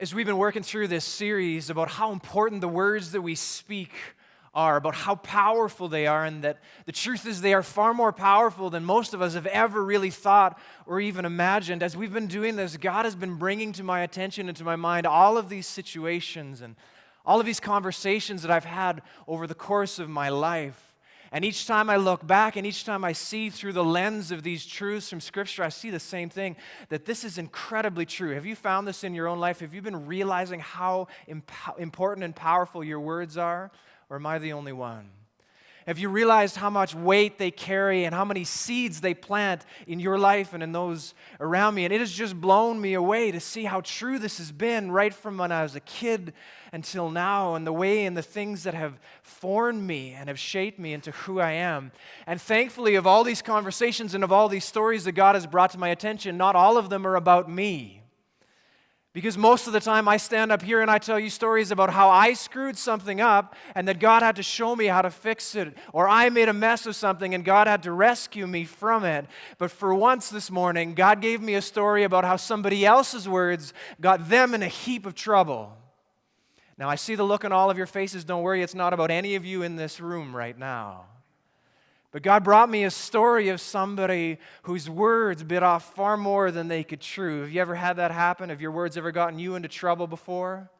As we've been working through this series about how important the words that we speak are, about how powerful they are, and that the truth is they are far more powerful than most of us have ever really thought or even imagined. As we've been doing this, God has been bringing to my attention and to my mind all of these situations and all of these conversations that I've had over the course of my life. And each time I look back and each time I see through the lens of these truths from Scripture, I see the same thing, that this is incredibly true. Have you found this in your own life? Have you been realizing how important and powerful your words are? Or am I the only one? Have you realized how much weight they carry and how many seeds they plant in your life and in those around me? And it has just blown me away to see how true this has been right from when I was a kid until now, and the way and the things that have formed me and have shaped me into who I am. And thankfully, of all these conversations and of all these stories that God has brought to my attention, not all of them are about me. Because most of the time I stand up here and I tell you stories about how I screwed something up and that God had to show me how to fix it, or I made a mess of something and God had to rescue me from it. But for once this morning, God gave me a story about how somebody else's words got them in a heap of trouble. Now, I see the look on all of your faces. Don't worry, it's not about any of you in this room right now. But God brought me a story of somebody whose words bit off far more than they could chew. Have you ever had that happen? Have your words ever gotten you into trouble before?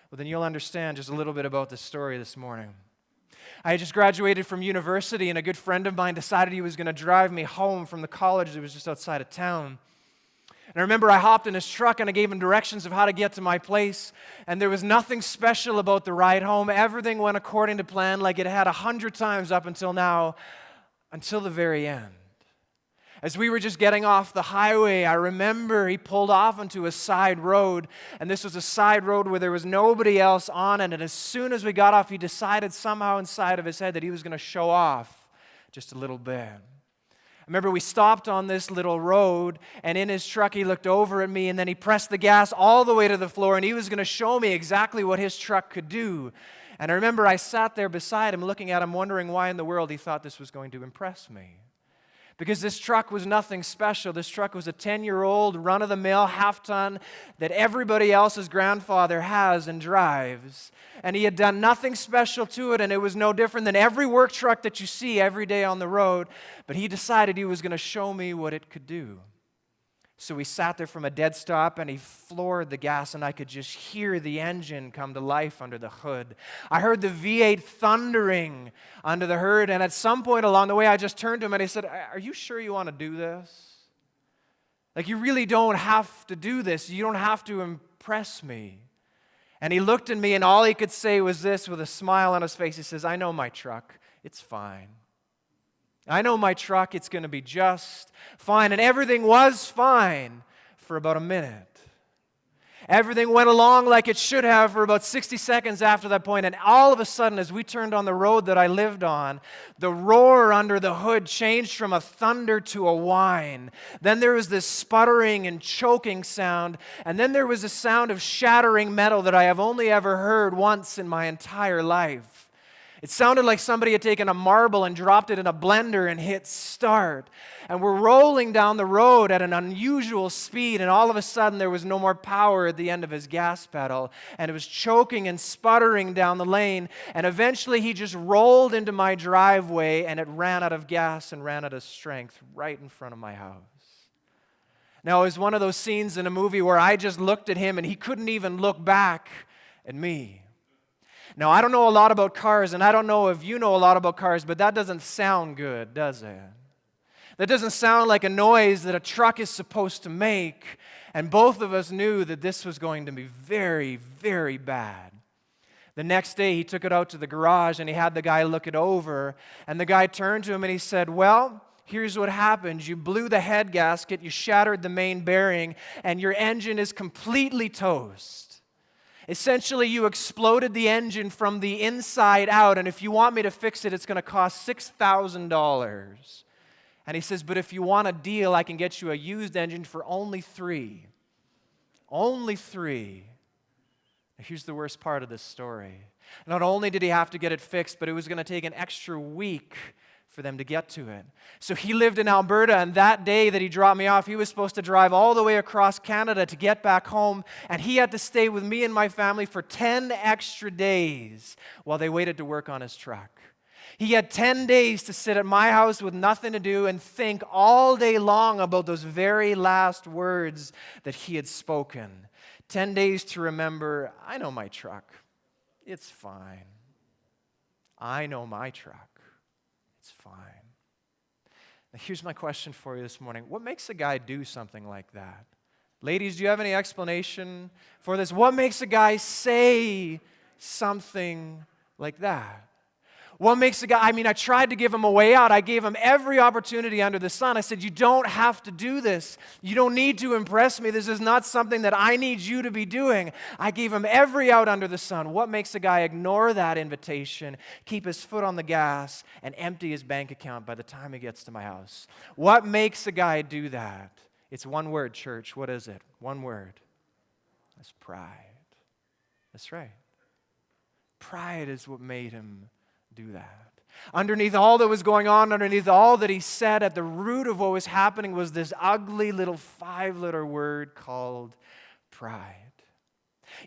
Well, then you'll understand just a little bit about this story this morning. I had just graduated from university, and a good friend of mine decided he was going to drive me home from the college that was just outside of town. And I remember I hopped in his truck and I gave him directions of how to get to my place. And there was nothing special about the ride home. Everything went according to plan like it had 100 times up until now, until the very end. As we were just getting off the highway, I remember he pulled off onto a side road. And this was a side road where there was nobody else on it. And as soon as we got off, he decided somehow inside of his head that he was going to show off just a little bit. Remember, we stopped on this little road, and in his truck, he looked over at me, and then he pressed the gas all the way to the floor, and he was going to show me exactly what his truck could do. And I remember I sat there beside him, looking at him, wondering why in the world he thought this was going to impress me. Because this truck was nothing special. This truck was a 10-year-old, run-of-the-mill, half-ton that everybody else's grandfather has and drives. And he had done nothing special to it, and it was no different than every work truck that you see every day on the road. But he decided he was going to show me what it could do. So we sat there from a dead stop, and he floored the gas, and I could just hear the engine come to life under the hood. I heard the V8 thundering under the hood, and at some point along the way, I just turned to him and I said, "Are you sure you want to do this? Like, you really don't have to do this. You don't have to impress me." And he looked at me, and all he could say was this with a smile on his face. He says, "I know my truck. It's fine. I know my truck, it's going to be just fine." And everything was fine for about a minute. Everything went along like it should have for about 60 seconds after that point. And all of a sudden, as we turned on the road that I lived on, the roar under the hood changed from a thunder to a whine. Then there was this sputtering and choking sound. And then there was a sound of shattering metal that I have only ever heard once in my entire life. It sounded like somebody had taken a marble and dropped it in a blender and hit start. And we're rolling down the road at an unusual speed, and all of a sudden there was no more power at the end of his gas pedal, and it was choking and sputtering down the lane, and eventually he just rolled into my driveway, and it ran out of gas and ran out of strength right in front of my house. Now, it was one of those scenes in a movie where I just looked at him and he couldn't even look back at me. Now, I don't know a lot about cars, and I don't know if you know a lot about cars, but that doesn't sound good, does it? That doesn't sound like a noise that a truck is supposed to make, and both of us knew that this was going to be very, very bad. The next day, he took it out to the garage, and he had the guy look it over, and the guy turned to him and he said, "Well, here's what happened. You blew the head gasket, you shattered the main bearing, and your engine is completely toast. Essentially, you exploded the engine from the inside out, and if you want me to fix it, it's going to cost $6,000. And he says, "But if you want a deal, I can get you a used engine for only $3,000. Only $3,000. Now, here's the worst part of this story. Not only did he have to get it fixed, but it was going to take an extra week for for them to get to it. So he lived in Alberta, and that day that he dropped me off, he was supposed to drive all the way across Canada to get back home, and he had to stay with me and my family for 10 extra days while they waited to work on his truck. He had 10 days to sit at my house with nothing to do and think all day long about those very last words that he had spoken. 10 days to remember, I know my truck. It's fine. I know my truck. It's fine. Now, here's my question for you this morning. What makes a guy do something like that? Ladies, do you have any explanation for this? What makes a guy say something like that? What makes a guy, I tried to give him a way out. I gave him every opportunity under the sun. I said, you don't have to do this. You don't need to impress me. This is not something that I need you to be doing. I gave him every out under the sun. What makes a guy ignore that invitation, keep his foot on the gas, and empty his bank account by the time he gets to my house? What makes a guy do that? It's one word, church. What is it? One word. It's pride. That's right. Pride is what made him do that. Underneath all that was going on, underneath all that he said, at the root of what was happening was this ugly little 5-letter word called pride.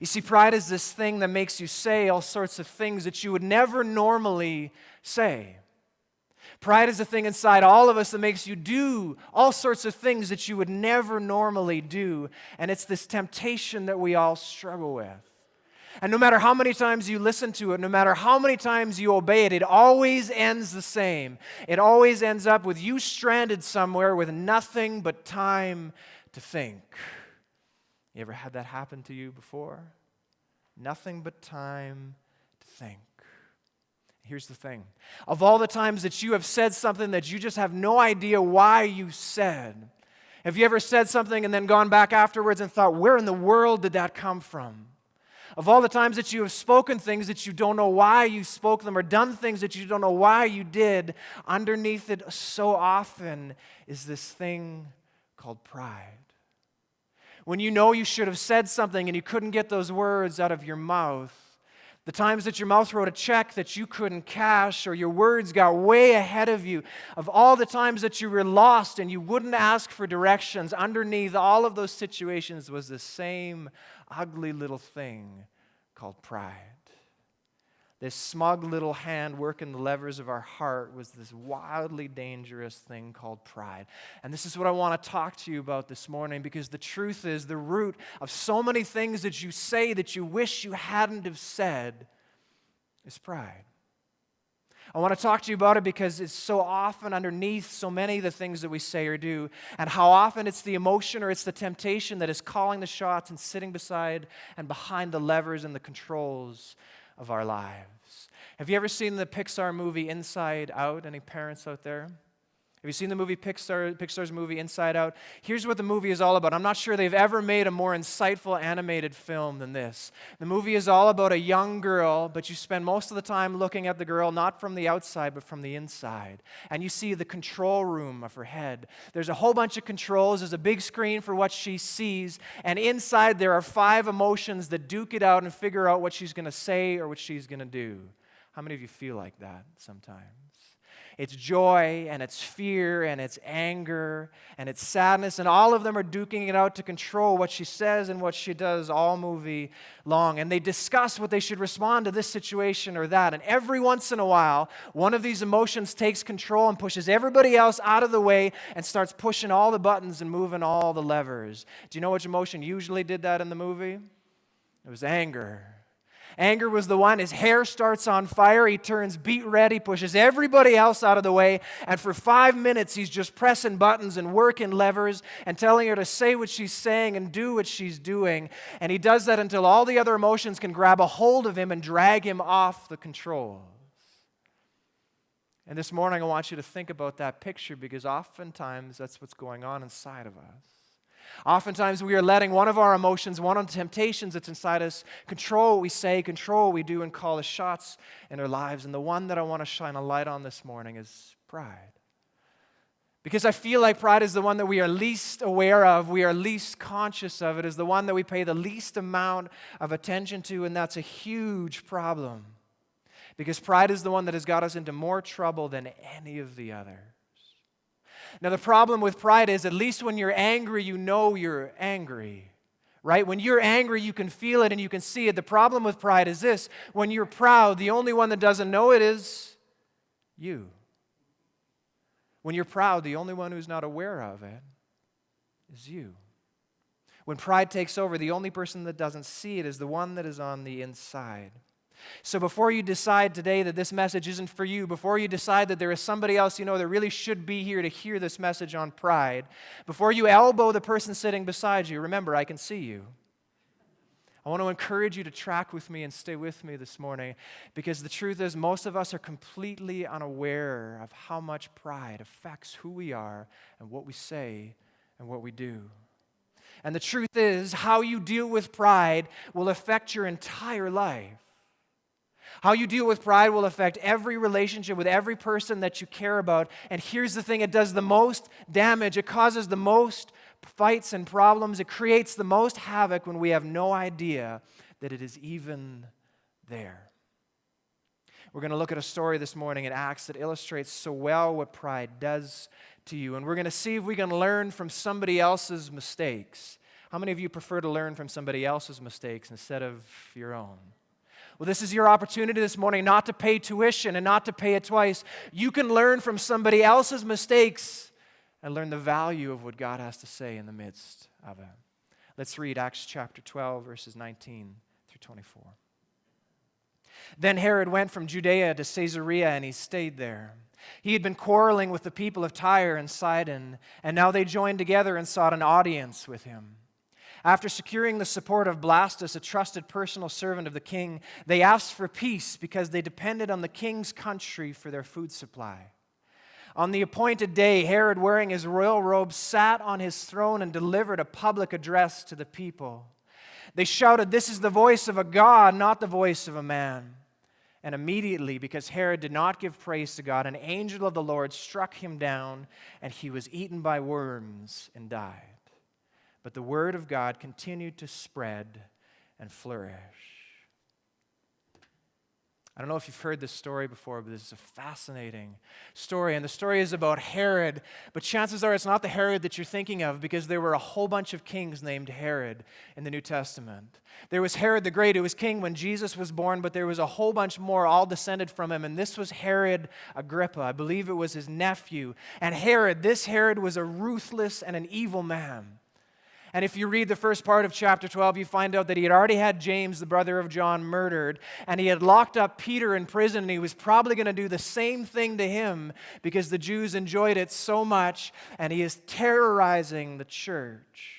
You see, pride is this thing that makes you say all sorts of things that you would never normally say. Pride is a thing inside all of us that makes you do all sorts of things that you would never normally do. And it's this temptation that we all struggle with. And no matter how many times you listen to it, no matter how many times you obey it, it always ends the same. It always ends up with you stranded somewhere with nothing but time to think. You ever had that happen to you before? Nothing but time to think. Here's the thing. Of all the times that you have said something that you just have no idea why you said, have you ever said something and then gone back afterwards and thought, where in the world did that come from? Of all the times that you have spoken things that you don't know why you spoke them, or done things that you don't know why you did, underneath it so often is this thing called pride. When you know you should have said something and you couldn't get those words out of your mouth, the times that your mouth wrote a check that you couldn't cash, or your words got way ahead of you, of all the times that you were lost and you wouldn't ask for directions, underneath all of those situations was the same ugly little thing called pride. This smug little hand working the levers of our heart was this wildly dangerous thing called pride. And this is what I want to talk to you about this morning, because the truth is the root of so many things that you say that you wish you hadn't have said is pride. I want to talk to you about it because it's so often underneath so many of the things that we say or do, and how often it's the emotion or it's the temptation that is calling the shots and sitting beside and behind the levers and the controls of our lives. Have you ever seen the Pixar movie Inside Out? Any parents out there? Have you seen the movie Pixar's movie Inside Out? Here's what the movie is all about. I'm not sure they've ever made a more insightful animated film than this. The movie is all about a young girl, but you spend most of the time looking at the girl not from the outside, but from the inside. And you see the control room of her head. There's a whole bunch of controls. There's a big screen for what she sees. And inside there are 5 emotions that duke it out and figure out what she's going to say or what she's going to do. How many of you feel like that sometimes? It's joy, and it's fear, and it's anger, and it's sadness, and all of them are duking it out to control what she says and what she does all movie long. And they discuss what they should respond to this situation or that. And every once in a while, one of these emotions takes control and pushes everybody else out of the way and starts pushing all the buttons and moving all the levers. Do you know which emotion usually did that in the movie? It was anger. Anger was the one. His hair starts on fire. He turns beet red. He pushes everybody else out of the way. And for 5 minutes, he's just pressing buttons and working levers and telling her to say what she's saying and do what she's doing. And he does that until all the other emotions can grab a hold of him and drag him off the controls. And this morning, I want you to think about that picture, because oftentimes that's what's going on inside of us. Oftentimes we are letting one of our emotions, one of the temptations that's inside us, control what we say, control what we do, and call the shots in our lives. And the one that I want to shine a light on this morning is pride. Because I feel like pride is the one that we are least aware of, we are least conscious of. It is the one that we pay the least amount of attention to, and that's a huge problem. Because pride is the one that has got us into more trouble than any of the others. Now, the problem with pride is, at least when you're angry, you know you're angry. Right? When you're angry, you can feel it and you can see it. The problem with pride is this: when you're proud, the only one that doesn't know it is you. When you're proud, the only one who's not aware of it is you. When pride takes over, the only person that doesn't see it is the one that is on the inside. So before you decide today that this message isn't for you, before you decide that there is somebody else you know that really should be here to hear this message on pride, before you elbow the person sitting beside you, remember, I can see you. I want to encourage you to track with me and stay with me this morning, because the truth is most of us are completely unaware of how much pride affects who we are and what we say and what we do. And the truth is, how you deal with pride will affect your entire life. How you deal with pride will affect every relationship with every person that you care about. And here's the thing: it does the most damage. It causes the most fights and problems. It creates the most havoc when we have no idea that it is even there. We're going to look at a story this morning in Acts that illustrates so well what pride does to you. And we're going to see if we can learn from somebody else's mistakes. How many of you prefer to learn from somebody else's mistakes instead of your own? Well, this is your opportunity this morning not to pay tuition and not to pay it twice. You can learn from somebody else's mistakes and learn the value of what God has to say in the midst of it. Let's read Acts chapter 12, verses 19 through 24. Then Herod went from Judea to Caesarea, and he stayed there. He had been quarreling with the people of Tyre and Sidon, and now they joined together and sought an audience with him. After securing the support of Blastus, a trusted personal servant of the king, they asked for peace because they depended on the king's country for their food supply. On the appointed day, Herod, wearing his royal robe, sat on his throne and delivered a public address to the people. They shouted, "This is the voice of a God, not the voice of a man." And immediately, because Herod did not give praise to God, an angel of the Lord struck him down, and he was eaten by worms and died. But the word of God continued to spread and flourish. I don't know if you've heard this story before, but this is a fascinating story. And the story is about Herod, but chances are it's not the Herod that you're thinking of, because there were a whole bunch of kings named Herod in the New Testament. There was Herod the Great, who was king when Jesus was born, but there was a whole bunch more, all descended from him. And this was Herod Agrippa. I believe it was his nephew. And this Herod was a ruthless and an evil man. And if you read the first part of chapter 12, you find out that he had already had James, the brother of John, murdered, and he had locked up Peter in prison, and he was probably going to do the same thing to him because the Jews enjoyed it so much, and he is terrorizing the church.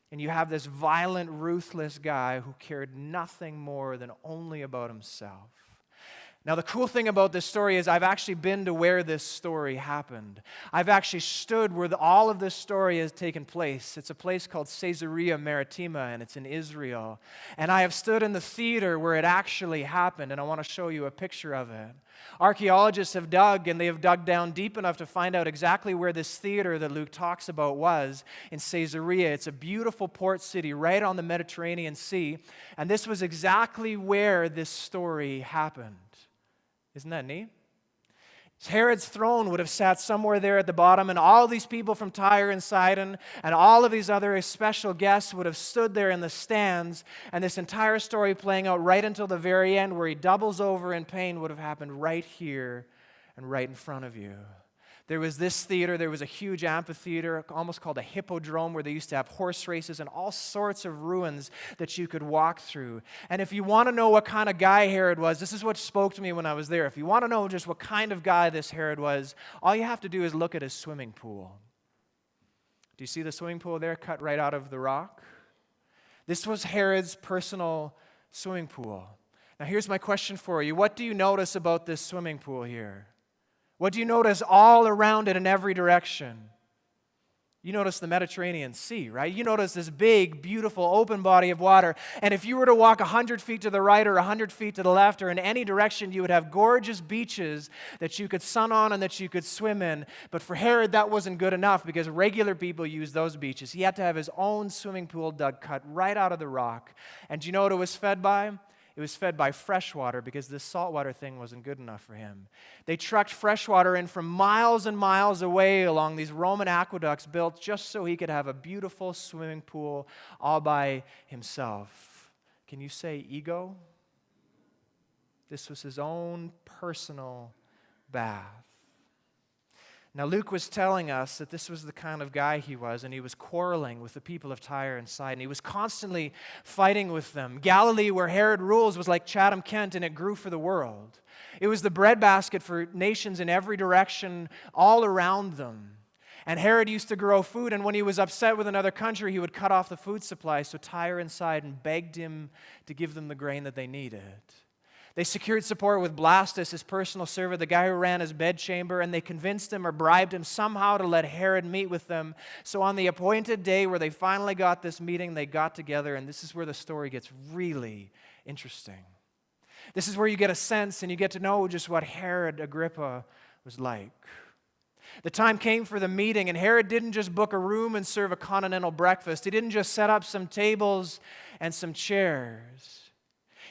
And you have this violent, ruthless guy who cared nothing more than only about himself. Now, the cool thing about this story is I've actually been to where this story happened. I've actually stood where all of this story has taken place. It's a place called Caesarea Maritima, and it's in Israel. And I have stood in the theater where it actually happened, and I want to show you a picture of it. Archaeologists have dug, and they have dug down deep enough to find out exactly where this theater that Luke talks about was in Caesarea. It's a beautiful port city right on the Mediterranean Sea, and this was exactly where this story happened. Isn't that neat? Herod's throne would have sat somewhere there at the bottom, and all these people from Tyre and Sidon and all of these other special guests would have stood there in the stands, and this entire story playing out right until the very end, where he doubles over in pain, would have happened right here and right in front of you. There was this theater, there was a huge amphitheater, almost called a hippodrome, where they used to have horse races and all sorts of ruins that you could walk through. And if you want to know what kind of guy Herod was, this is what spoke to me when I was there. If you want to know just what kind of guy this Herod was, all you have to do is look at his swimming pool. Do you see the swimming pool there cut right out of the rock? This was Herod's personal swimming pool. Now here's my question for you. What do you notice about this swimming pool here? What do you notice all around it in every direction? You notice the Mediterranean Sea, right? You notice this big, beautiful, open body of water. And if you were to walk 100 feet to the right or 100 feet to the left or in any direction, you would have gorgeous beaches that you could sun on and that you could swim in. But for Herod, that wasn't good enough because regular people used those beaches. He had to have his own swimming pool cut right out of the rock. And do you know what it was fed by? It it was fed by fresh water because this saltwater thing wasn't good enough for him. They trucked fresh water in from miles and miles away along these Roman aqueducts built just so he could have a beautiful swimming pool all by himself. Can you say ego? This was his own personal bath. Now, Luke was telling us that this was the kind of guy he was, and he was quarreling with the people of Tyre and Sidon. He was constantly fighting with them. Galilee, where Herod rules, was like Chatham, Kent, and it grew for the world. It was the breadbasket for nations in every direction all around them. And Herod used to grow food, and when he was upset with another country, he would cut off the food supply. So Tyre and Sidon begged him to give them the grain that they needed. They secured support with Blastus, his personal servant, the guy who ran his bedchamber, and they convinced him or bribed him somehow to let Herod meet with them. So on the appointed day where they finally got this meeting, they got together, and this is where the story gets really interesting. This is where you get a sense and you get to know just what Herod Agrippa was like. The time came for the meeting, and Herod didn't just book a room and serve a continental breakfast. He didn't just set up some tables and some chairs.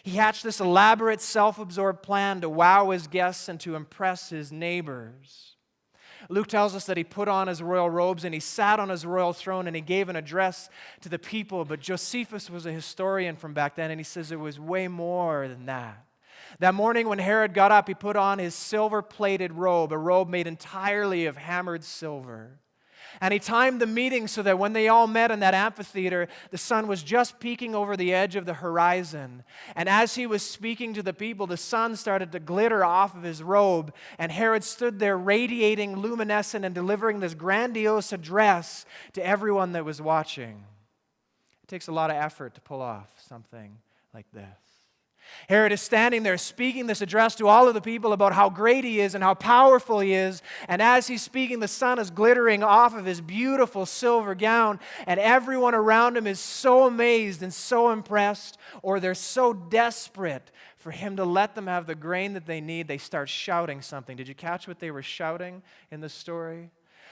He hatched this elaborate, self-absorbed plan to wow his guests and to impress his neighbors. Luke tells us that he put on his royal robes and he sat on his royal throne and he gave an address to the people. But Josephus was a historian from back then, and he says it was way more than that. That morning when Herod got up, he put on his silver-plated robe, a robe made entirely of hammered silver. And he timed the meeting so that when they all met in that amphitheater, the sun was just peeking over the edge of the horizon. And as he was speaking to the people, the sun started to glitter off of his robe. And Herod stood there radiating, luminescent, and delivering this grandiose address to everyone that was watching. It takes a lot of effort to pull off something like this. Herod is standing there speaking this address to all of the people about how great he is and how powerful he is. And as he's speaking, the sun is glittering off of his beautiful silver gown. And everyone around him is so amazed and so impressed, or they're so desperate for him to let them have the grain that they need, they start shouting something. Did you catch what they were shouting in the story?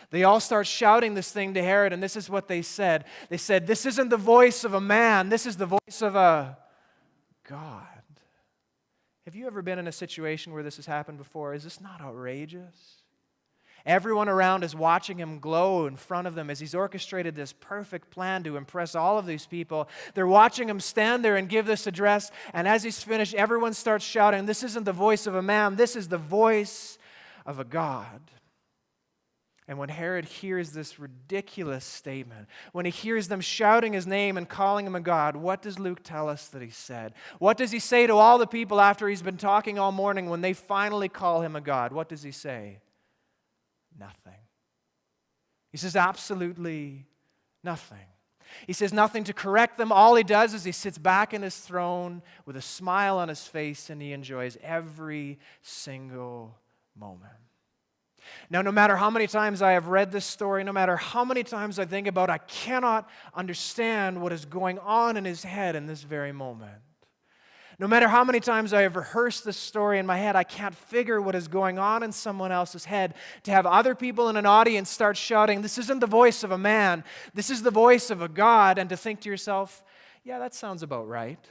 They all start shouting this thing to Herod, and this is what they said. They said, "This isn't the voice of a man. This is the voice of a God." Have you ever been in a situation where this has happened before? Is this not outrageous? Everyone around is watching him glow in front of them as he's orchestrated this perfect plan to impress all of these people. They're watching him stand there and give this address, and as he's finished, everyone starts shouting, "This isn't the voice of a man, this is the voice of a God." And when Herod hears this ridiculous statement, when he hears them shouting his name and calling him a god, what does Luke tell us that he said? What does he say to all the people after he's been talking all morning when they finally call him a god? What does he say? Nothing. He says absolutely nothing. He says nothing to correct them. All he does is he sits back in his throne with a smile on his face, and he enjoys every single moment. Now, no matter how many times I have read this story, no matter how many times I think about it, I cannot understand what is going on in his head in this very moment. No matter how many times I have rehearsed this story in my head, I can't figure what is going on in someone else's head. To have other people in an audience start shouting, "This isn't the voice of a man, this is the voice of a God," and to think to yourself, yeah, that sounds about right.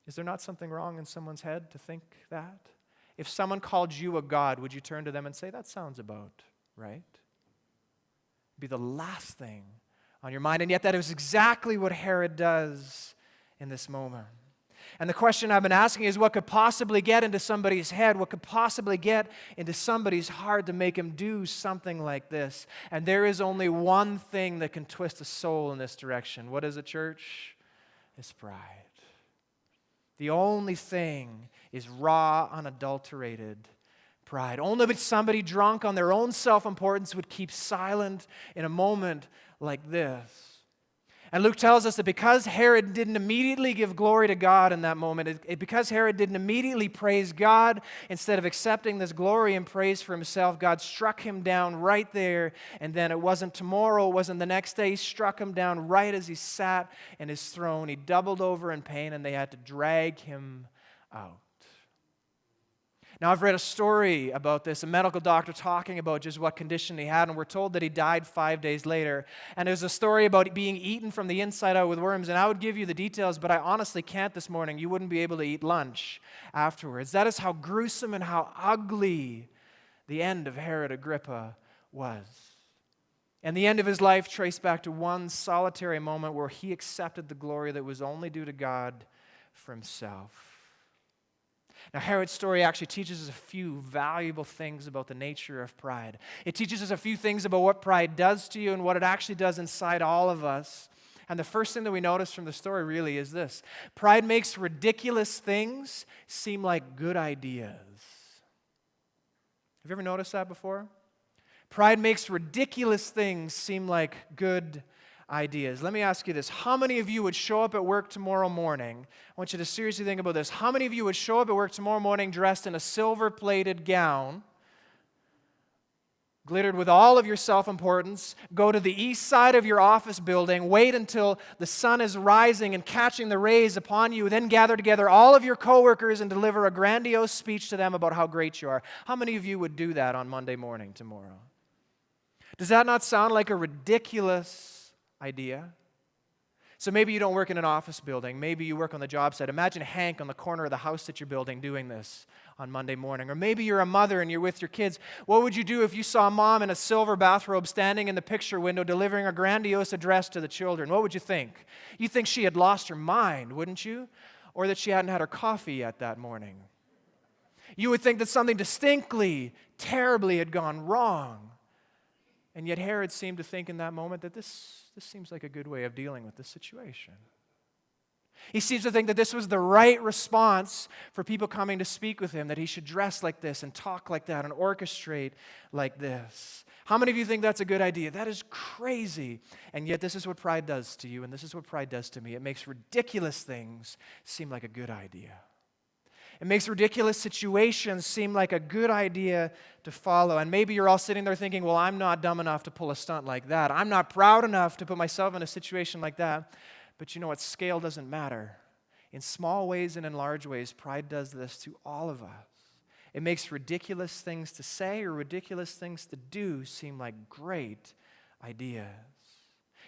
Is there not something wrong in someone's head to think that? If someone called you a god, would you turn to them and say, "That sounds about right"? It'd be the last thing on your mind. And yet that is exactly what Herod does in this moment. And the question I've been asking is, what could possibly get into somebody's head? What could possibly get into somebody's heart to make him do something like this? And there is only one thing that can twist a soul in this direction. What is it, church? It's pride. The only thing is raw, unadulterated pride. Only somebody drunk on their own self-importance would keep silent in a moment like this. And Luke tells us that because Herod didn't immediately give glory to God in that moment, because Herod didn't immediately praise God, instead of accepting this glory and praise for himself, God struck him down right there. And then it wasn't tomorrow, it wasn't the next day. He struck him down right as he sat in his throne. He doubled over in pain, and they had to drag him out. Now, I've read a story about this, a medical doctor talking about just what condition he had, and we're told that he died 5 days later. And there's a story about being eaten from the inside out with worms, and I would give you the details, but I honestly can't this morning. You wouldn't be able to eat lunch afterwards. That is how gruesome and how ugly the end of Herod Agrippa was. And the end of his life traced back to one solitary moment where he accepted the glory that was only due to God for himself. Now, Herod's story actually teaches us a few valuable things about the nature of pride. It teaches us a few things about what pride does to you and what it actually does inside all of us. And the first thing that we notice from the story really is this: pride makes ridiculous things seem like good ideas. Have you ever noticed that before? Pride makes ridiculous things seem like good ideas. Let me ask you this. How many of you would show up at work tomorrow morning? I want you to seriously think about this. How many of you would show up at work tomorrow morning dressed in a silver-plated gown, glittered with all of your self-importance, go to the east side of your office building, wait until the sun is rising and catching the rays upon you, then gather together all of your coworkers and deliver a grandiose speech to them about how great you are? How many of you would do that on Monday morning tomorrow? Does that not sound like a ridiculous idea? So maybe you don't work in an office building. Maybe you work on the job site. Imagine Hank on the corner of the house that you're building doing this on Monday morning. Or maybe you're a mother and you're with your kids. What would you do if you saw a mom in a silver bathrobe standing in the picture window delivering a grandiose address to the children? What would you think? You'd think she had lost her mind, wouldn't you? Or that she hadn't had her coffee yet that morning. You would think that something distinctly, terribly had gone wrong. And yet Herod seemed to think in that moment that this seems like a good way of dealing with this situation. He seems to think that this was the right response for people coming to speak with him, that he should dress like this and talk like that and orchestrate like this. How many of you think that's a good idea? That is crazy. And yet this is what pride does to you, and this is what pride does to me. It makes ridiculous things seem like a good idea. It makes ridiculous situations seem like a good idea to follow. And maybe you're all sitting there thinking, well, I'm not dumb enough to pull a stunt like that. I'm not proud enough to put myself in a situation like that. But you know what? Scale doesn't matter. In small ways and in large ways, pride does this to all of us. It makes ridiculous things to say or ridiculous things to do seem like great ideas.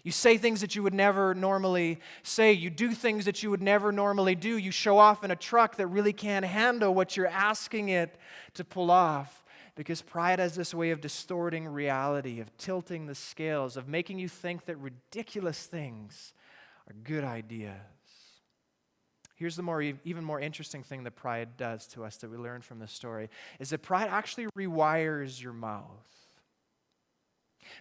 You say things that you would never normally say. You do things that you would never normally do. You show off in a truck that really can't handle what you're asking it to pull off. Because pride has this way of distorting reality, of tilting the scales, of making you think that ridiculous things are good ideas. Here's the even more interesting thing that pride does to us that we learn from this story, is that pride actually rewires your mouth.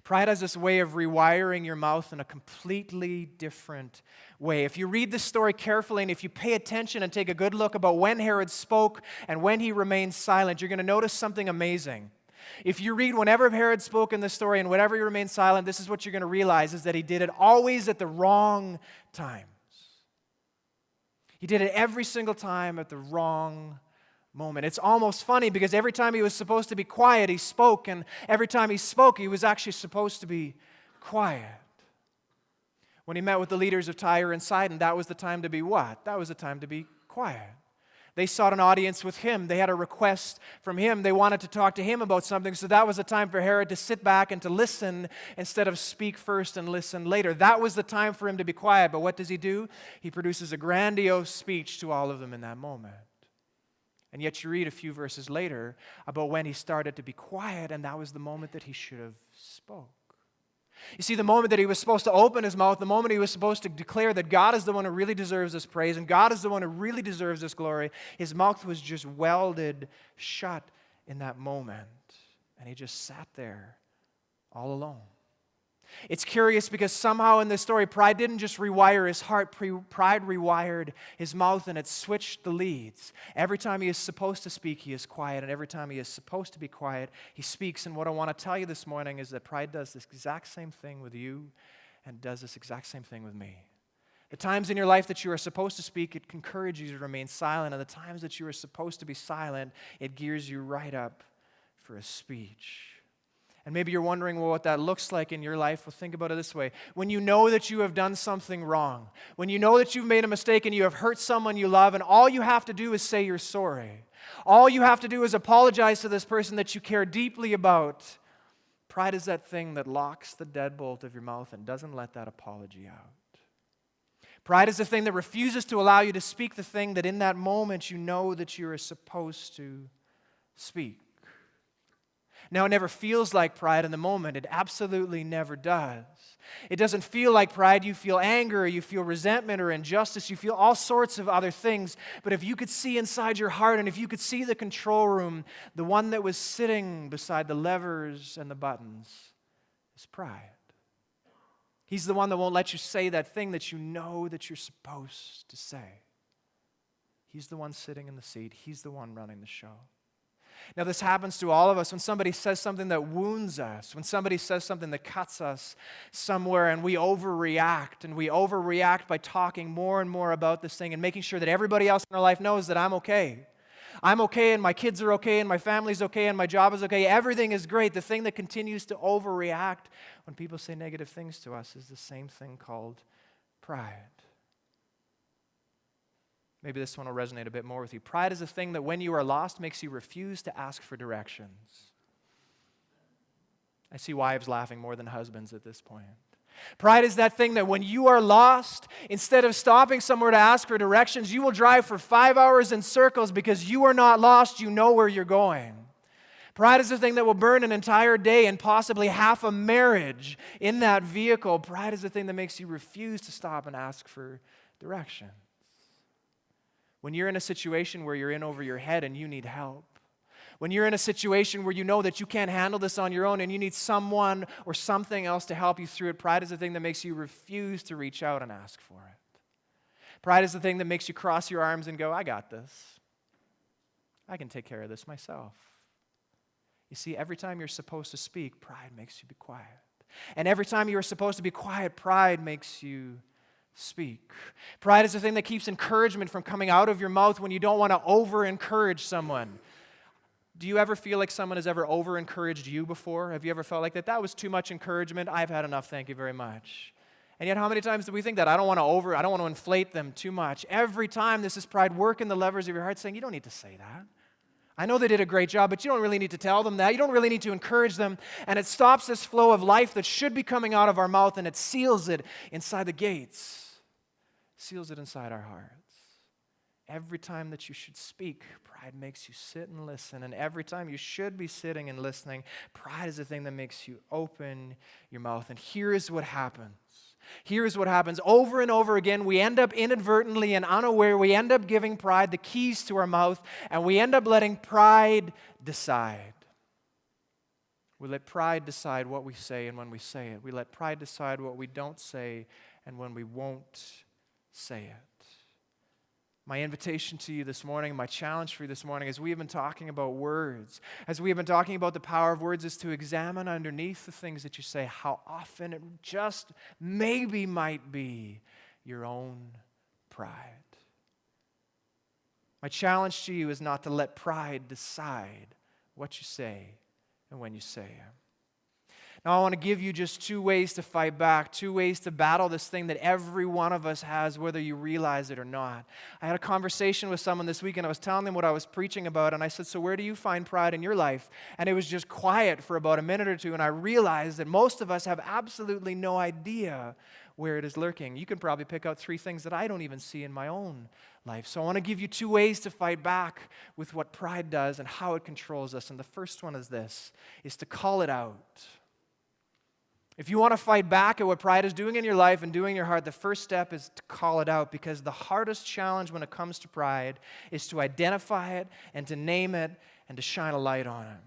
Pride has this way of rewiring your mouth in a completely different way. If you read this story carefully and if you pay attention and take a good look about when Herod spoke and when he remained silent, you're going to notice something amazing. If you read whenever Herod spoke in this story and whenever he remained silent, this is what you're going to realize, is that he did it always at the wrong times. He did it every single time at the wrong moment. It's almost funny because every time he was supposed to be quiet, he spoke, and every time he spoke, he was actually supposed to be quiet. When he met with the leaders of Tyre and Sidon, that was the time to be what? That was the time to be quiet. They sought an audience with him. They had a request from him. They wanted to talk to him about something, so that was the time for Herod to sit back and to listen instead of speak first and listen later. That was the time for him to be quiet, but what does he do? He produces a grandiose speech to all of them in that moment. And yet you read a few verses later about when he started to be quiet, and that was the moment that he should have spoke. You see, the moment that he was supposed to open his mouth, the moment he was supposed to declare that God is the one who really deserves this praise and God is the one who really deserves this glory, his mouth was just welded shut in that moment. And he just sat there all alone. It's curious because somehow in this story, pride didn't just rewire his heart, pride rewired his mouth, and it switched the leads. Every time he is supposed to speak, he is quiet, and every time he is supposed to be quiet, he speaks. And what I want to tell you this morning is that pride does this exact same thing with you and does this exact same thing with me. The times in your life that you are supposed to speak, it encourages you to remain silent, and the times that you are supposed to be silent, it gears you right up for a speech. And maybe you're wondering, well, what that looks like in your life. Well, think about it this way. When you know that you have done something wrong, when you know that you've made a mistake and you have hurt someone you love, and all you have to do is say you're sorry, All you have to do is apologize to this person that you care deeply about. Pride is that thing that locks the deadbolt of your mouth and doesn't let that apology out. Pride is the thing that refuses to allow you to speak the thing that in that moment you know that you are supposed to speak. Now, it never feels like pride in the moment. It absolutely never does. It doesn't feel like pride. You feel anger, or you feel resentment or injustice. You feel all sorts of other things. But if you could see inside your heart, and if you could see the control room, the one that was sitting beside the levers and the buttons is pride. He's the one that won't let you say that thing that you know that you're supposed to say. He's the one sitting in the seat. He's the one running the show. Now, this happens to all of us when somebody says something that wounds us, when somebody says something that cuts us somewhere, and we overreact. And we overreact by talking more and more about this thing and making sure that everybody else in our life knows that I'm okay. I'm okay, and my kids are okay, and my family's okay, and my job is okay. Everything is great. The thing that continues to overreact when people say negative things to us is the same thing called pride. Maybe this one will resonate a bit more with you. Pride is a thing that when you are lost makes you refuse to ask for directions. I see wives laughing more than husbands at this point. Pride is that thing that when you are lost, instead of stopping somewhere to ask for directions, you will drive for 5 hours in circles because you are not lost, you know where you're going. Pride is the thing that will burn an entire day and possibly half a marriage in that vehicle. Pride is the thing that makes you refuse to stop and ask for directions. When you're in a situation where you're in over your head and you need help, when you're in a situation where you know that you can't handle this on your own and you need someone or something else to help you through it, pride is the thing that makes you refuse to reach out and ask for it. Pride is the thing that makes you cross your arms and go, I got this. I can take care of this myself. You see, every time you're supposed to speak, pride makes you be quiet. And every time you are supposed to be quiet, pride makes you speak. Pride is the thing that keeps encouragement from coming out of your mouth when you don't want to over-encourage someone. Do you ever feel like someone has ever over-encouraged you before? Have you ever felt like that? That was too much encouragement. I've had enough, thank you very much. And yet how many times do we think that? I don't want to inflate them too much. Every time this is pride working the levers of your heart saying, you don't need to say that. I know they did a great job, but you don't really need to tell them that. You don't really need to encourage them. And it stops this flow of life that should be coming out of our mouth, and it seals it inside the gates. Seals it inside our hearts. Every time that you should speak, pride makes you sit and listen. And every time you should be sitting and listening, pride is the thing that makes you open your mouth. And here is what happens. Here's what happens. Over and over again, we end up inadvertently and unaware, we end up giving pride the keys to our mouth, and we end up letting pride decide. We let pride decide what we say and when we say it. We let pride decide what we don't say and when we won't say it. My invitation to you this morning, my challenge for you this morning, as we have been talking about words, as we have been talking about the power of words, is to examine underneath the things that you say how often it just maybe might be your own pride. My challenge to you is not to let pride decide what you say and when you say it. Now, I want to give you just 2 ways to fight back, 2 ways to battle this thing that every one of us has, whether you realize it or not. I had a conversation with someone this week, and I was telling them what I was preaching about, and I said, so where do you find pride in your life? And it was just quiet for about a minute or two, and I realized that most of us have absolutely no idea where it is lurking. You can probably pick out 3 things that I don't even see in my own life. So I want to give you 2 ways to fight back with what pride does and how it controls us. And the first one is this, is to call it out. If you want to fight back at what pride is doing in your life and doing in your heart, the first step is to call it out, because the hardest challenge when it comes to pride is to identify it and to name it and to shine a light on it.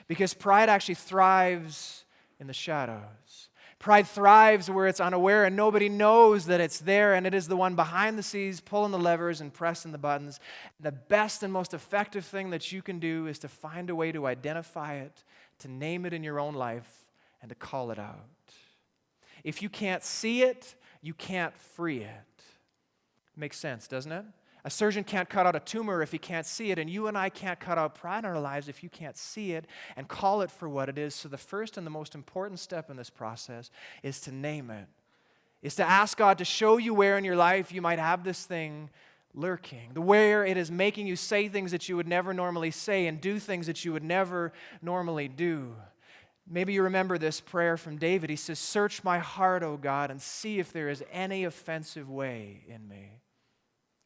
Because pride actually thrives in the shadows. Pride thrives where it's unaware and nobody knows that it's there, and it is the one behind the scenes pulling the levers and pressing the buttons. The best and most effective thing that you can do is to find a way to identify it, to name it in your own life, and to call it out. If you can't see it, you can't free it. Makes sense, doesn't it? A surgeon can't cut out a tumor if he can't see it, and you and I can't cut out pride in our lives if you can't see it and call it for what it is. So the first and the most important step in this process is to name it, is to ask God to show you where in your life you might have this thing lurking, where it is making you say things that you would never normally say and do things that you would never normally do. Maybe you remember this prayer from David. He says, "Search my heart, O God, and see if there is any offensive way in me."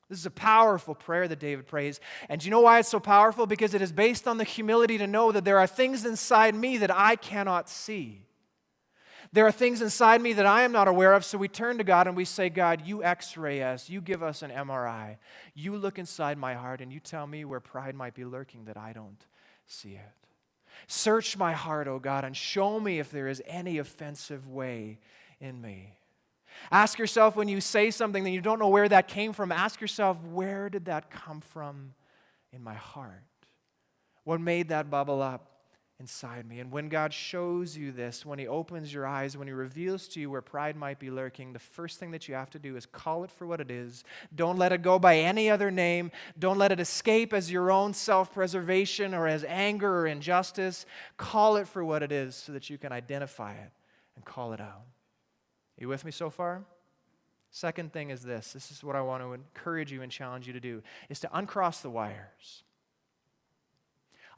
This is a powerful prayer that David prays. And do you know why it's so powerful? Because it is based on the humility to know that there are things inside me that I cannot see. There are things inside me that I am not aware of, so we turn to God and we say, "God, you x-ray us, you give us an MRI. You look inside my heart and you tell me where pride might be lurking that I don't see it. Search my heart, O God, and show me if there is any offensive way in me." Ask yourself when you say something that you don't know where that came from, ask yourself, where did that come from in my heart? What made that bubble up inside me? And when God shows you this, when He opens your eyes, when He reveals to you where pride might be lurking, the first thing that you have to do is call it for what it is. Don't let it go by any other name. Don't let it escape as your own self-preservation or as anger or injustice. Call it for what it is so that you can identify it and call it out. Are you with me so far? Second thing is this. This is what I want to encourage you and challenge you to do, is to uncross the wires.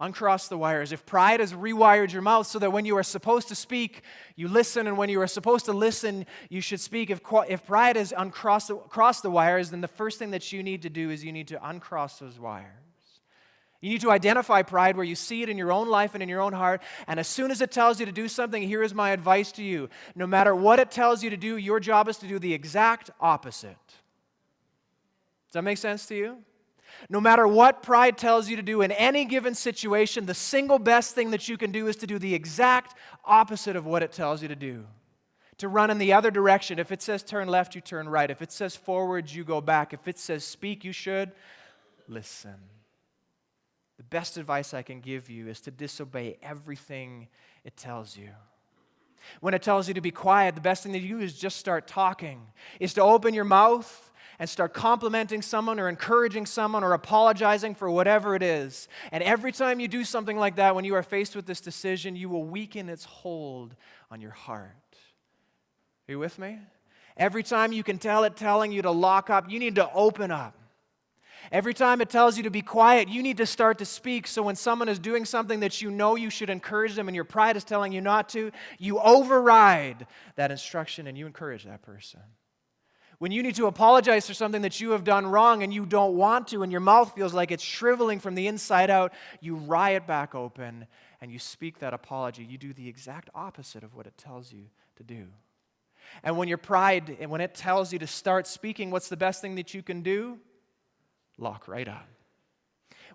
Uncross the wires. If pride has rewired your mouth so that when you are supposed to speak, you listen, and when you are supposed to listen, you should speak. If pride has crossed the wires, then the first thing that you need to do is you need to uncross those wires. You need to identify pride where you see it in your own life and in your own heart, and as soon as it tells you to do something, here is my advice to you. No matter what it tells you to do, your job is to do the exact opposite. Does that make sense to you? No matter what pride tells you to do in any given situation, the single best thing that you can do is to do the exact opposite of what it tells you to do. To run in the other direction. If it says turn left, you turn right. If it says forward, you go back. If it says speak, you should listen. The best advice I can give you is to disobey everything it tells you. When it tells you to be quiet, the best thing to do is just start talking. Is to open your mouth and start complimenting someone or encouraging someone or apologizing for whatever it is. And every time you do something like that, when you are faced with this decision, you will weaken its hold on your heart. Are you with me? Every time you can tell it telling you to lock up, you need to open up. Every time it tells you to be quiet, you need to start to speak. So when someone is doing something that you know you should encourage them and your pride is telling you not to, you override that instruction and you encourage that person. When you need to apologize for something that you have done wrong and you don't want to and your mouth feels like it's shriveling from the inside out, you pry it back open and you speak that apology. You do the exact opposite of what it tells you to do. And when your pride, and when it tells you to start speaking, what's the best thing that you can do? Lock right up.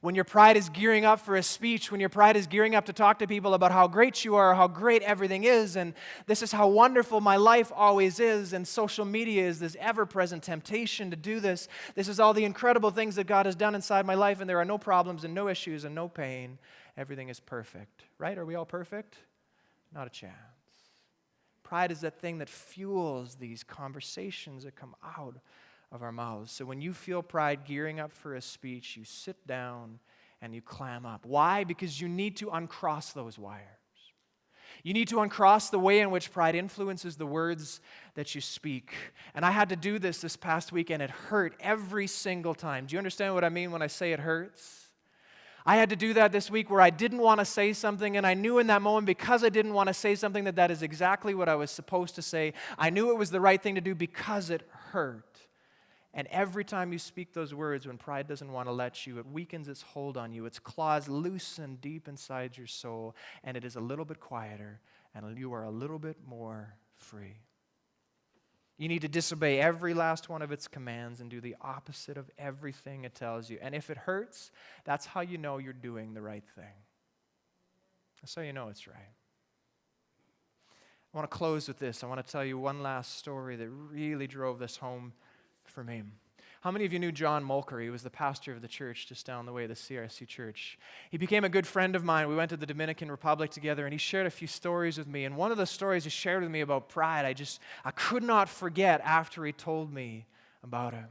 When your pride is gearing up for a speech, when your pride is gearing up to talk to people about how great you are, how great everything is, and this is how wonderful my life always is, and social media is this ever-present temptation to do this. This is all the incredible things that God has done inside my life, and there are no problems and no issues and no pain. Everything is perfect. Right? Are we all perfect? Not a chance. Pride is that thing that fuels these conversations that come out of our mouths. So when you feel pride gearing up for a speech, you sit down and you clam up. Why? Because you need to uncross those wires. You need to uncross the way in which pride influences the words that you speak. And I had to do this past week, and it hurt every single time. Do you understand what I mean when I say it hurts? I had to do that this week where I didn't want to say something, and I knew in that moment, because I didn't want to say something, that is exactly what I was supposed to say. I knew it was the right thing to do because it hurt. And every time you speak those words, when pride doesn't want to let you, it weakens its hold on you. Its claws loosen deep inside your soul, and it is a little bit quieter, and you are a little bit more free. You need to disobey every last one of its commands and do the opposite of everything it tells you. And if it hurts, that's how you know you're doing the right thing. That's how you know it's right. I want to close with this. I want to tell you one last story that really drove this home for me. How many of you knew John Mulcahy? He was the pastor of the church just down the way, the CRC church. He became a good friend of mine. We went to the Dominican Republic together, and he shared a few stories with me. And one of the stories he shared with me about pride, I could not forget after he told me about it.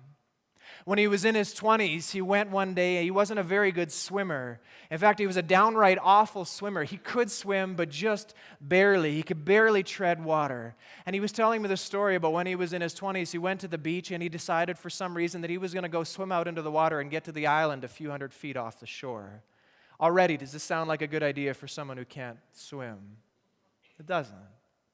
When he was in his 20s, he went one day, he wasn't a very good swimmer. In fact, he was a downright awful swimmer. He could swim, but just barely. He could barely tread water. And he was telling me the story about when he was in his 20s, he went to the beach and he decided for some reason that he was going to go swim out into the water and get to the island a few hundred feet off the shore. Already, does this sound like a good idea for someone who can't swim? It doesn't,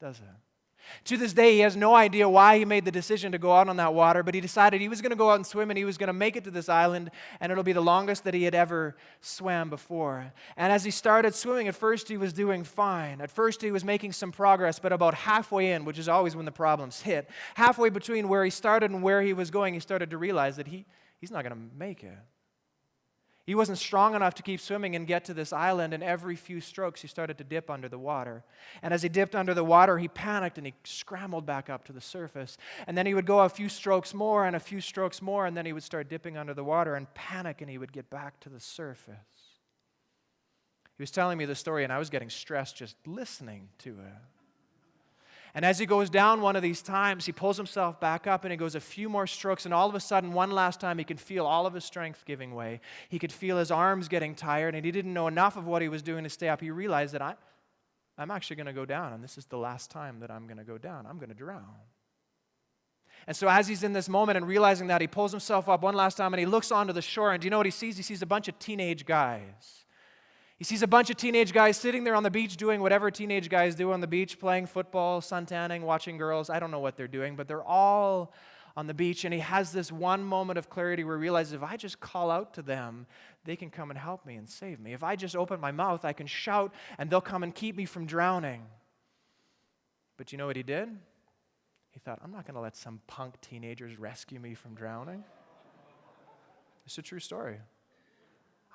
does it? To this day, he has no idea why he made the decision to go out on that water, but he decided he was going to go out and swim and he was going to make it to this island, and it'll be the longest that he had ever swam before. And as he started swimming, at first he was doing fine. At first he was making some progress, but about halfway in, which is always when the problems hit, halfway between where he started and where he was going, he started to realize that he's not going to make it. He wasn't strong enough to keep swimming and get to this island, and every few strokes he started to dip under the water. And as he dipped under the water, he panicked and he scrambled back up to the surface. And then he would go a few strokes more and a few strokes more, and then he would start dipping under the water and panic, and he would get back to the surface. He was telling me the story, and I was getting stressed just listening to it. And as he goes down one of these times, he pulls himself back up and he goes a few more strokes, and all of a sudden, one last time, he can feel all of his strength giving way. He could feel his arms getting tired, and he didn't know enough of what he was doing to stay up. He realized that I'm actually going to go down, and this is the last time that I'm going to go down. I'm going to drown. And so as he's in this moment and realizing that, he pulls himself up one last time, and he looks onto the shore, and do you know what he sees? He sees a bunch of teenage guys. He sees a bunch of teenage guys sitting there on the beach doing whatever teenage guys do on the beach, playing football, suntanning, watching girls. I don't know what they're doing, but they're all on the beach. And he has this one moment of clarity where he realizes, if I just call out to them, they can come and help me and save me. If I just open my mouth, I can shout and they'll come and keep me from drowning. But you know what he did? He thought, I'm not going to let some punk teenagers rescue me from drowning. It's a true story.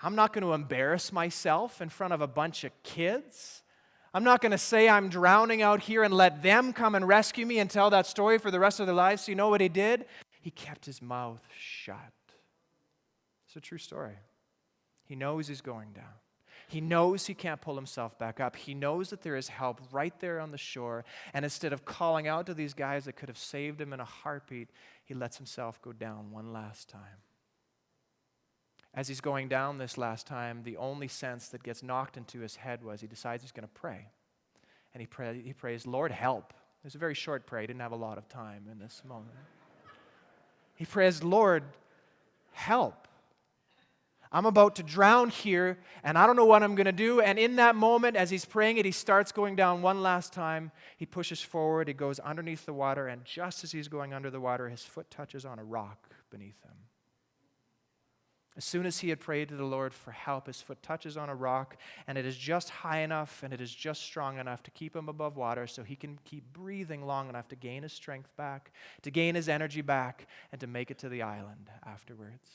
I'm not going to embarrass myself in front of a bunch of kids. I'm not going to say I'm drowning out here and let them come and rescue me and tell that story for the rest of their lives. So you know what he did? He kept his mouth shut. It's a true story. He knows he's going down. He knows he can't pull himself back up. He knows that there is help right there on the shore. And instead of calling out to these guys that could have saved him in a heartbeat, he lets himself go down one last time. As he's going down this last time, the only sense that gets knocked into his head was he decides he's going to pray. And he prays, Lord, help. It was a very short prayer. He didn't have a lot of time in this moment. He prays, Lord, help. I'm about to drown here, and I don't know what I'm going to do. And in that moment, as he's praying it, he starts going down one last time. He pushes forward. He goes underneath the water, and just as he's going under the water, his foot touches on a rock beneath him. As soon as he had prayed to the Lord for help, his foot touches on a rock, and it is just high enough and it is just strong enough to keep him above water so he can keep breathing long enough to gain his strength back, to gain his energy back, and to make it to the island afterwards.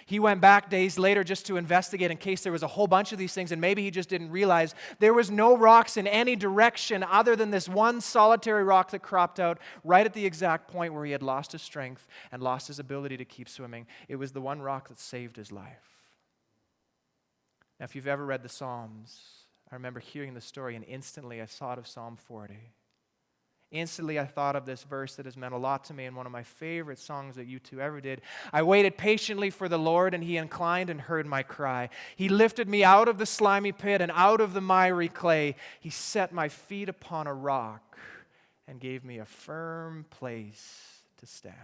He went back days later just to investigate in case there was a whole bunch of these things, and maybe he just didn't realize there was no rocks in any direction other than this one solitary rock that cropped out right at the exact point where he had lost his strength and lost his ability to keep swimming. It was the one rock that saved his life. Now, if you've ever read the Psalms, I remember hearing the story, and instantly I thought of Psalm 40. Instantly, I thought of this verse that has meant a lot to me and one of my favorite songs that U2 ever did. I waited patiently for the Lord, and He inclined and heard my cry. He lifted me out of the slimy pit and out of the miry clay. He set my feet upon a rock and gave me a firm place to stand.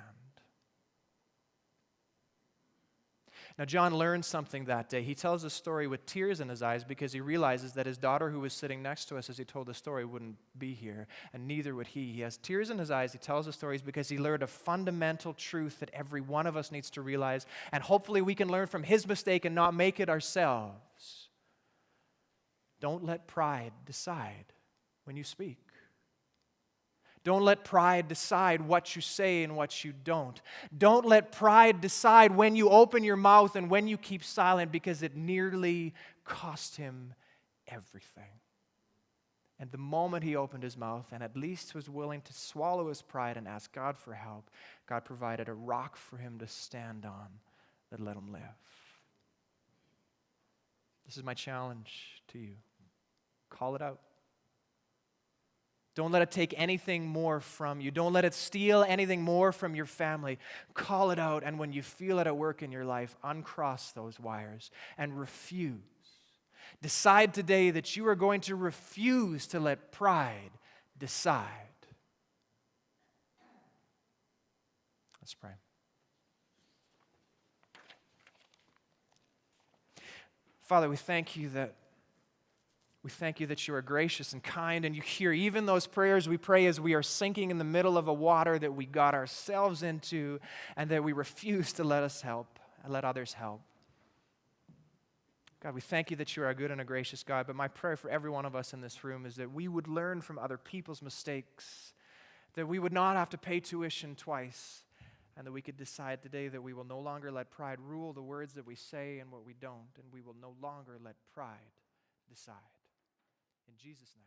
Now, John learned something that day. He tells a story with tears in his eyes because he realizes that his daughter, who was sitting next to us as he told the story, wouldn't be here, and neither would he. He has tears in his eyes. He tells the stories because he learned a fundamental truth that every one of us needs to realize, and hopefully we can learn from his mistake and not make it ourselves. Don't let pride decide when you speak. Don't let pride decide what you say and what you don't. Don't let pride decide when you open your mouth and when you keep silent, because it nearly cost him everything. And the moment he opened his mouth and at least was willing to swallow his pride and ask God for help, God provided a rock for him to stand on that let him live. This is my challenge to you. Call it out. Don't let it take anything more from you. Don't let it steal anything more from your family. Call it out, and when you feel it at work in your life, uncross those wires and refuse. Decide today that you are going to refuse to let pride decide. Let's pray. Father, we thank you that you are gracious and kind, and you hear even those prayers we pray as we are sinking in the middle of a water that we got ourselves into, and that we refuse to let others help. God, we thank you that you are a good and a gracious God, but my prayer for every one of us in this room is that we would learn from other people's mistakes, that we would not have to pay tuition twice, and that we could decide today that we will no longer let pride rule the words that we say and what we don't, and we will no longer let pride decide. In Jesus' name.